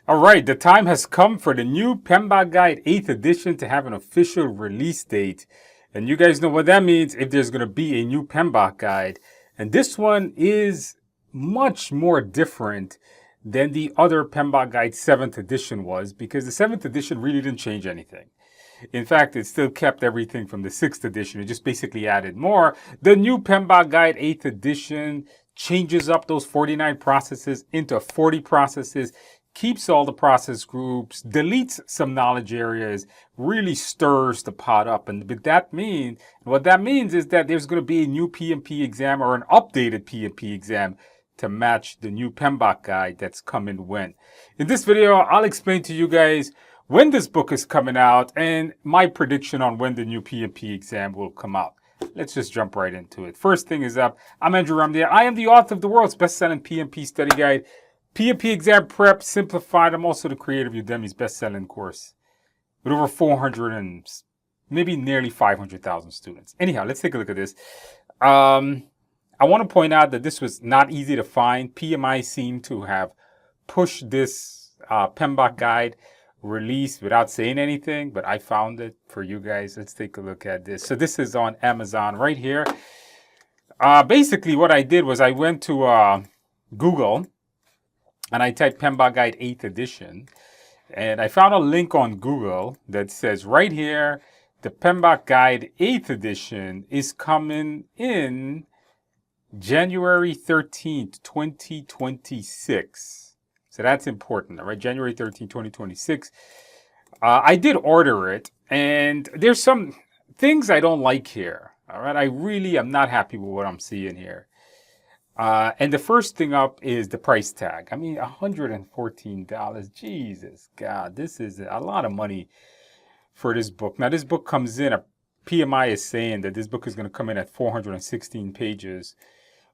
All right, the time has come for the new PMBOK Guide 8th edition to have an official release date. And you guys know what that means if there's going to be a new PMBOK Guide. And this one is much more different than the other PMBOK Guide 7th edition was, because the 7th edition really didn't change anything. In fact, it still kept everything from the 6th edition. It just basically added more. The new PMBOK Guide 8th edition changes up those 49 processes into 40 processes, keeps all the process groups, deletes some knowledge areas, really stirs the pot up. And what that means is that there's going to be a new PMP exam or an updated PMP exam to match the new PMBOK guide that's coming when. In this video, I'll explain to you guys when this book is coming out and my prediction on when the new PMP exam will come out. Let's just jump right into it. First thing is up. I'm Andrew Ramdia. I am the author of the world's best-selling PMP study guide, PMP Exam Prep Simplified. I'm also the creator of Udemy's best-selling course with over 400 and maybe nearly 500,000 students. Anyhow, let's take a look at this. I want to point out that this was not easy to find. PMI seemed to have pushed this PMBOK guide release without saying anything, but I found it for you guys. Let's take a look at this. So this is on Amazon right here. Basically, what I did was I went to Google and I typed PMBOK Guide 8th edition, and I found a link on Google that says right here, the PMBOK Guide 8th edition is coming in January 13th, 2026. So that's important, all right? January 13th, 2026. I did order it, and there's some things I don't like here, all right? I really am not happy with what I'm seeing here. And the first thing up is the price tag. I mean, $114. Jesus, God, this is a lot of money for this book. Now, this book comes in, PMI is saying that this book is going to come in at 416 pages,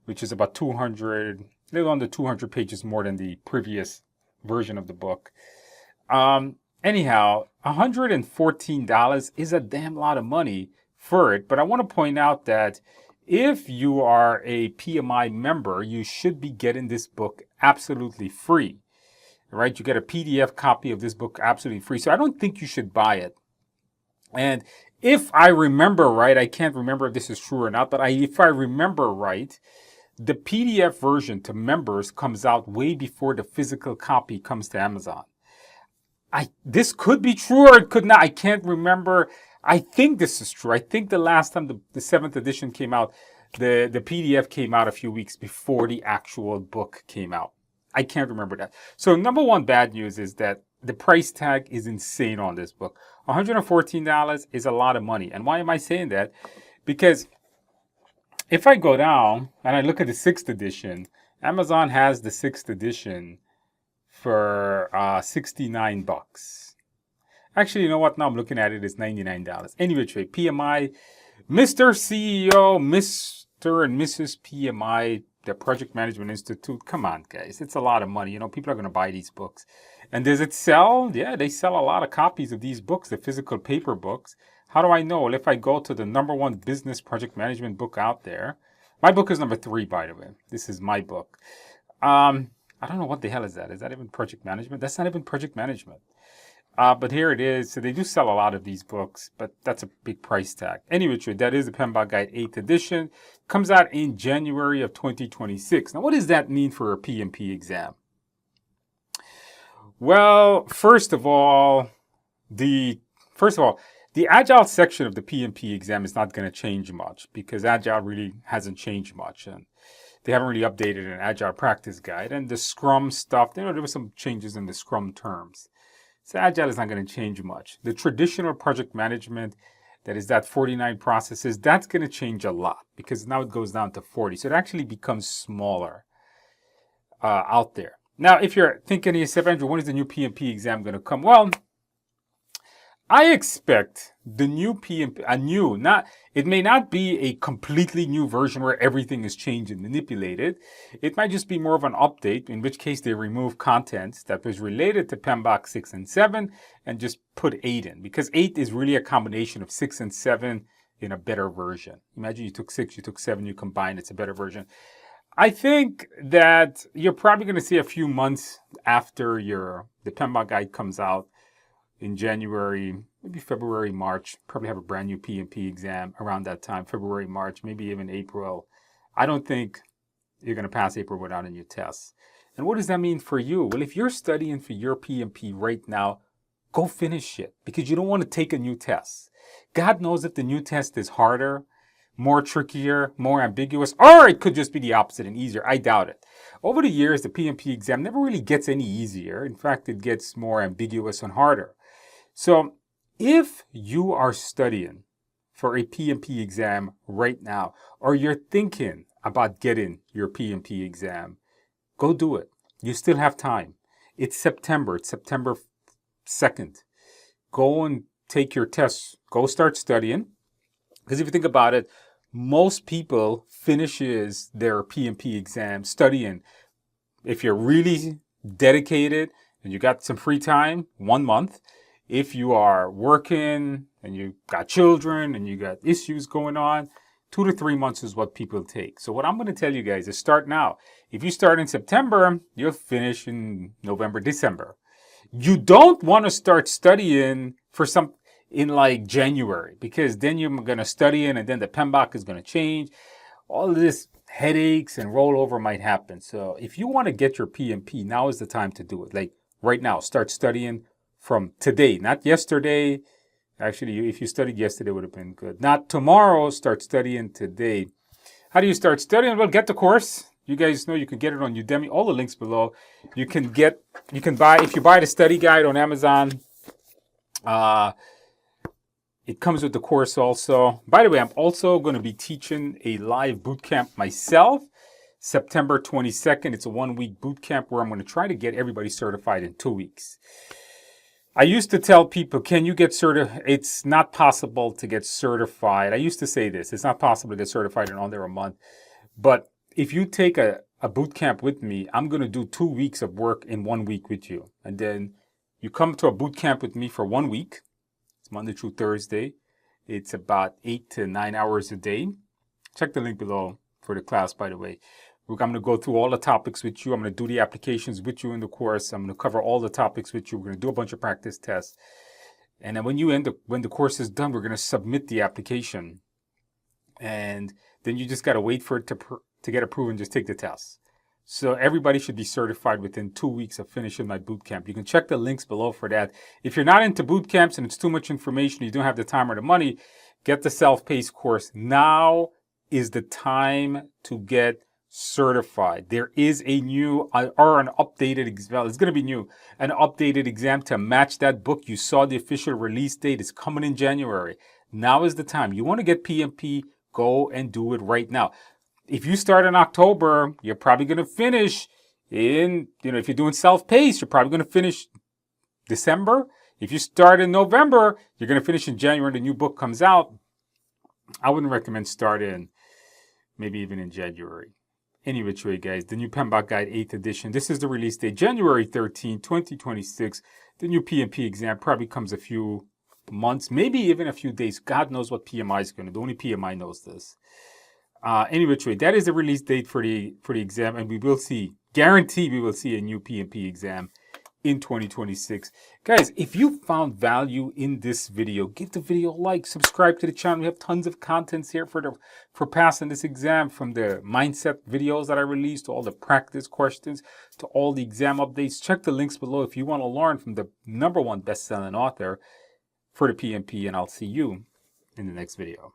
which is about a little under 200 pages more than the previous version of the book. Anyhow, $114 is a damn lot of money for it. But I want to point out that if you are a PMI member, you should be getting this book absolutely free, right? You get a PDF copy of this book absolutely free. So I don't think you should buy it. And if I remember right, I can't remember if this is true or not, but if I remember right, the PDF version to members comes out way before the physical copy comes to Amazon. This could be true or it could not. I can't remember. I think this is true. I think the last time the 7th edition came out, the PDF came out a few weeks before the actual book came out. I can't remember that. So number one bad news is that the price tag is insane on this book. $114 is a lot of money. And why am I saying that? Because if I go down and I look at the 6th edition, Amazon has the 6th edition for $69. Actually, you know what? Now I'm looking at it, it's $99. Anyway, PMI, Mr. CEO, Mr. and Mrs. PMI, the Project Management Institute. Come on, guys. It's a lot of money. You know, people are going to buy these books. And does it sell? Yeah, they sell a lot of copies of these books, the physical paper books. How do I know? Well, if I go to the #1 business project management book out there, my book is number 3, by the way. This is my book. I don't know what the hell is that. Is that even project management? That's not even project management. But here it is. So they do sell a lot of these books, but that's a big price tag. Anyway, that is the PMBOK Guide 8th edition. Comes out in January of 2026. Now, what does that mean for a PMP exam? Well, first of all, the Agile section of the PMP exam is not going to change much because Agile really hasn't changed much. And they haven't really updated an Agile practice guide. And the Scrum stuff, there were some changes in the Scrum terms. So Agile is not going to change much. The traditional project management, that is that 49 processes, that's going to change a lot because now it goes down to 40. So it actually becomes smaller out there. Now, if you're thinking to yourself, Andrew, when is the new PMP exam going to come? Well, I expect the new PMP, it may not be a completely new version where everything is changed and manipulated. It might just be more of an update, in which case they remove content that was related to PMBOK 6 and 7 and just put 8 in, because 8 is really a combination of 6 and 7 in a better version. Imagine you took 6, you took 7, you combined, it's a better version. I think that you're probably going to see a few months after the PMBOK guide comes out in January, maybe February, March, probably have a brand new PMP exam around that time, February, March, maybe even April. I don't think you're going to pass April without a new test. And what does that mean for you? Well, if you're studying for your PMP right now, go finish it because you don't want to take a new test. God knows if the new test is harder, more trickier, more ambiguous, or it could just be the opposite and easier. I doubt it. Over the years, the PMP exam never really gets any easier. In fact, it gets more ambiguous and harder. So if you are studying for a PMP exam right now, or you're thinking about getting your PMP exam, go do it. You still have time. It's September 2nd. Go and take your tests. Go start studying. Because if you think about it, most people finishes their PMP exam studying. If you're really dedicated and you got some free time, 1 month. If you are working and you got children and you got issues going on, 2 to 3 months is what people take. So what I'm going to tell you guys is start now. If you start in September, you'll finish in November, December. You don't want to start studying in like January, because then you're going to study in and then the PMBOK is going to change. All of this headaches and rollover might happen. So if you want to get your PMP, now is the time to do it. Like right now, start studying from today, not yesterday. Actually, if you studied yesterday, it would have been good. Not tomorrow, start studying today. How do you start studying? Well, get the course. You guys know you can get it on Udemy. All the links below. You can buy, if you buy the study guide on Amazon, it comes with the course also. By the way, I'm also going to be teaching a live boot camp myself, September 22nd. It's a 1-week boot camp where I'm going to try to get everybody certified in 2 weeks. I used to tell people, can you get certified? It's not possible to get certified. I used to say this. It's not possible to get certified in under a month. But if you take a boot camp with me, I'm going to do 2 weeks of work in 1 week with you. And then you come to a boot camp with me for 1 week. It's Monday through Thursday. It's about 8 to 9 hours a day. Check the link below for the class, by the way. I'm going to go through all the topics with you. I'm going to do the applications with you in the course. I'm going to cover all the topics with you. We're going to do a bunch of practice tests. And then when the course is done, we're going to submit the application. And then you just got to wait for it to get approved and just take the test. So everybody should be certified within 2 weeks of finishing my boot camp. You can check the links below for that. If you're not into boot camps and it's too much information, you don't have the time or the money, get the self-paced course. Now is the time to get certified. There is a new or an updated exam. It's going to be new. An updated exam to match that book. You saw the official release date. It's coming in January. Now is the time. You want to get PMP, go and do it right now. If you start in October, you're probably going to finish if you're doing self-paced, you're probably going to finish December. If you start in November, you're going to finish in January. The new book comes out. I wouldn't recommend starting maybe even in January. Any which way, guys, the new PMBOK Guide 8th edition. This is the release date, January 13, 2026. The new PMP exam probably comes a few months, maybe even a few days. God knows what PMI is going to do. Only PMI knows this. Any which way, that is the release date for the exam, and we will see, guarantee we will see a new PMP exam in 2026. Guys, if you found value in this video, give the video a like, subscribe to the channel. We have tons of contents here for passing this exam, from the mindset videos that I released to all the practice questions to all the exam updates. Check the links below if you want to learn from the #1 best-selling author for the PMP, and I'll see you in the next video.